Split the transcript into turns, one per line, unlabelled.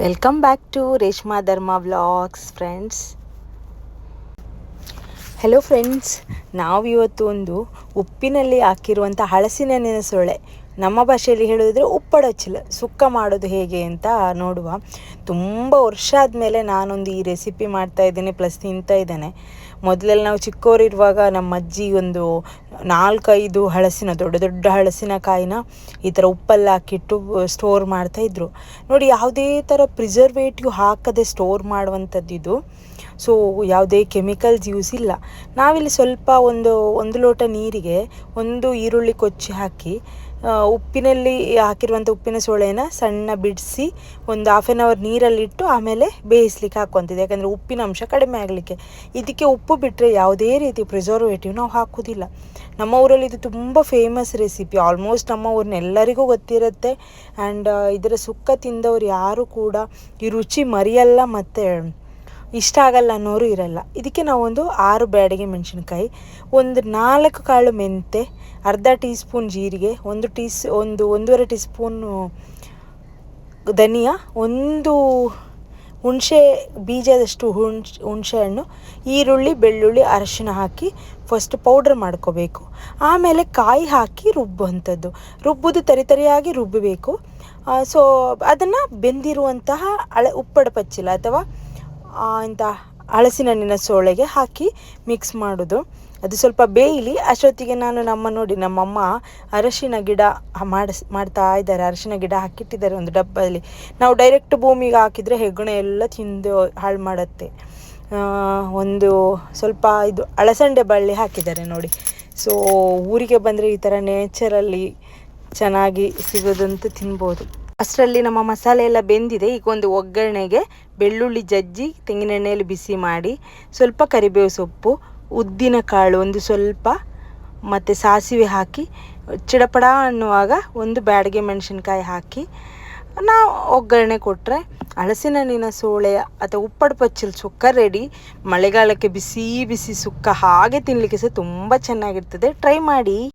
Welcome back to Reshma ಧರ್ಮ vlogs friends. Hello friends, ನಾವಿವತ್ತು ಒಂದು ಉಪ್ಪಿನಲ್ಲಿ ಹಾಕಿರುವಂಥ ಹಲಸಿನ ಹಣ್ಣಿನ ಸೊಳ್ಳೆ, ನಮ್ಮ ಭಾಷೆಯಲ್ಲಿ ಹೇಳೋದಿದ್ರೆ ಉಪ್ಪಡಚ್ಚಲು ಸುಕ್ಕ ಮಾಡೋದು ಹೇಗೆ ಅಂತ ನೋಡುವ. ತುಂಬ ವರ್ಷ ಆದಮೇಲೆ ನಾನೊಂದು ಈ ರೆಸಿಪಿ ಮಾಡ್ತಾಯಿದ್ದೇನೆ, ಪ್ಲಸ್ ತಿಂತಾ ಇದ್ದೇನೆ. ಮೊದಲೆಲ್ಲ ನಾವು ಚಿಕ್ಕವರಿರುವಾಗ ನಮ್ಮ ಅಜ್ಜಿ ಒಂದು 4-5 ದೊಡ್ಡ ದೊಡ್ಡ ಹಲಸಿನಕಾಯಿನ ಈ ಥರ ಉಪ್ಪಲ್ಲಿ ಹಾಕಿಟ್ಟು ಸ್ಟೋರ್ ಮಾಡ್ತಾಯಿದ್ರು ನೋಡಿ. ಯಾವುದೇ ಥರ ಪ್ರಿಸರ್ವೇಟಿವ್ ಹಾಕದೆ ಸ್ಟೋರ್ ಮಾಡುವಂಥದ್ದಿದು. ಸೊ ಯಾವುದೇ ಕೆಮಿಕಲ್ಸ್ ಯೂಸ್ ಇಲ್ಲ. ನಾವಿಲ್ಲಿ ಸ್ವಲ್ಪ ಒಂದು ಲೋಟ ನೀರಿಗೆ ಒಂದು ಈರುಳ್ಳಿ ಕೊಚ್ಚಿ ಹಾಕಿ ಉಪ್ಪಿನಲ್ಲಿ ಹಾಕಿರುವಂಥ ಉಪ್ಪಿನ ಸೋಳೆನ ಸಣ್ಣ ಬಿಡಿಸಿ ಒಂದು 1/2 ಅವರ್ ನೀರಲ್ಲಿಟ್ಟು ಆಮೇಲೆ ಬೇಯಿಸ್ಲಿಕ್ಕೆ ಹಾಕುವಂಥದ್ದು. ಯಾಕಂದರೆ ಉಪ್ಪಿನ ಅಂಶ ಕಡಿಮೆ ಆಗಲಿಕ್ಕೆ. ಇದಕ್ಕೆ ಉಪ್ಪು ಬಿಟ್ಟರೆ ಯಾವುದೇ ರೀತಿ ಪ್ರಿಸರ್ವೇಟಿವ್ ನಾವು ಹಾಕೋದಿಲ್ಲ. ನಮ್ಮ ಊರಲ್ಲಿ ಇದು ತುಂಬ ಫೇಮಸ್ ರೆಸಿಪಿ, ಆಲ್ಮೋಸ್ಟ್ ನಮ್ಮ ಊರಿನ ಎಲ್ಲರಿಗೂ ಗೊತ್ತಿರುತ್ತೆ. ಆ್ಯಂಡ್ ಇದರ ಸುಕ್ಕ ತಿಂದವರು ಯಾರೂ ಕೂಡ ಈ ರುಚಿ ಮರೆಯಲ್ಲ ಮತ್ತು ಇಷ್ಟ ಆಗಲ್ಲ ಅನ್ನೋರು ಇರಲ್ಲ. ಇದಕ್ಕೆ ನಾವೊಂದು 6 ಬ್ಯಾಡಗಿ ಮೆಣಸಿನ್ಕಾಯಿ, ಒಂದು 4 ಕಾಳು ಮೆಂತೆ, ಅರ್ಧ ಟೀ ಸ್ಪೂನ್ ಜೀರಿಗೆ, 1.5 ಟೀ ಸ್ಪೂನು ಧನಿಯಾ, ಒಂದು ಹುಣಸೆ ಬೀಜದಷ್ಟು ಹುಣಸೆ ಹಣ್ಣು, ಈರುಳ್ಳಿ, ಬೆಳ್ಳುಳ್ಳಿ, ಅರಶಿನ ಹಾಕಿ ಫಸ್ಟ್ ಪೌಡ್ರ್ ಮಾಡ್ಕೋಬೇಕು. ಆಮೇಲೆ ಕಾಯಿ ಹಾಕಿ ರುಬ್ಬುವುದು ತರಿಯಾಗಿ ರುಬ್ಬಬೇಕು. ಸೊ ಅದನ್ನು ಬೆಂದಿರುವಂತಹ ಉಪ್ಪಡ ಪಚ್ಚಿಲ ಅಥವಾ ಇಂಥ ಹಲಸಿನ ಹಣ್ಣಿನ ಸೋಳೆಗೆ ಹಾಕಿ ಮಿಕ್ಸ್ ಮಾಡೋದು. ಅದು ಸ್ವಲ್ಪ ಬೇಯಲಿ. ಅಷ್ಟೊತ್ತಿಗೆ ನಮ್ಮಮ್ಮ ಅರಶಿನ ಗಿಡ ಮಾಡ್ತಾ ಇದ್ದಾರೆ. ಅರಶಿನ ಗಿಡ ಹಾಕಿಟ್ಟಿದ್ದಾರೆ ಒಂದು ಡಬ್ಬದಲ್ಲಿ. ನಾವು ಡೈರೆಕ್ಟ್ ಭೂಮಿಗೆ ಹಾಕಿದರೆ ಹೆಗ್ಗಣ ಎಲ್ಲ ತಿಂದು ಹಾಳು ಮಾಡುತ್ತೆ. ಒಂದು ಸ್ವಲ್ಪ ಇದು ಅಳಸಂಡೆ ಬಳ್ಳಿ ಹಾಕಿದ್ದಾರೆ ನೋಡಿ. ಸೊ ಊರಿಗೆ ಬಂದರೆ ಈ ಥರ ನೇಚರಲ್ಲಿ ಚೆನ್ನಾಗಿ ಸಿಗೋದಂತ ತಿನ್ಬೋದು. ಅಷ್ಟರಲ್ಲಿ ನಮ್ಮ ಮಸಾಲೆ ಎಲ್ಲ ಬೆಂದಿದೆ. ಈಗ ಒಂದು ಒಗ್ಗರಣೆಗೆ ಬೆಳ್ಳುಳ್ಳಿ ಜಜ್ಜಿ ತೆಂಗಿನೆಣ್ಣೆಯಲ್ಲಿ ಬಿಸಿ ಮಾಡಿ, ಸ್ವಲ್ಪ ಕರಿಬೇವು ಸೊಪ್ಪು, ಉದ್ದಿನ ಕಾಳು ಒಂದು ಸ್ವಲ್ಪ, ಮತ್ತು ಸಾಸಿವೆ ಹಾಕಿ ಚಿಡಪಡ ಅನ್ನುವಾಗ ಒಂದು ಬ್ಯಾಡಗೆ ಮೆಣಸಿನ್ಕಾಯಿ ಹಾಕಿ ನಾವು ಒಗ್ಗರಣೆ ಕೊಟ್ಟರೆ ಹಲಸಿನ ಹಣ್ಣಿನ ಸೋಳೆ ಅಥವಾ ಉಪ್ಪಡು ಪಚ್ಚಲ್ ಸುಕ್ಕ ರೆಡಿ. ಮಳೆಗಾಲಕ್ಕೆ ಬಿಸಿ ಬಿಸಿ ಸುಕ್ಕ ಹಾಗೆ ತಿನ್ನಲಿಕ್ಕೆ ಸಹ ತುಂಬ ಚೆನ್ನಾಗಿರ್ತದೆ. ಟ್ರೈ ಮಾಡಿ.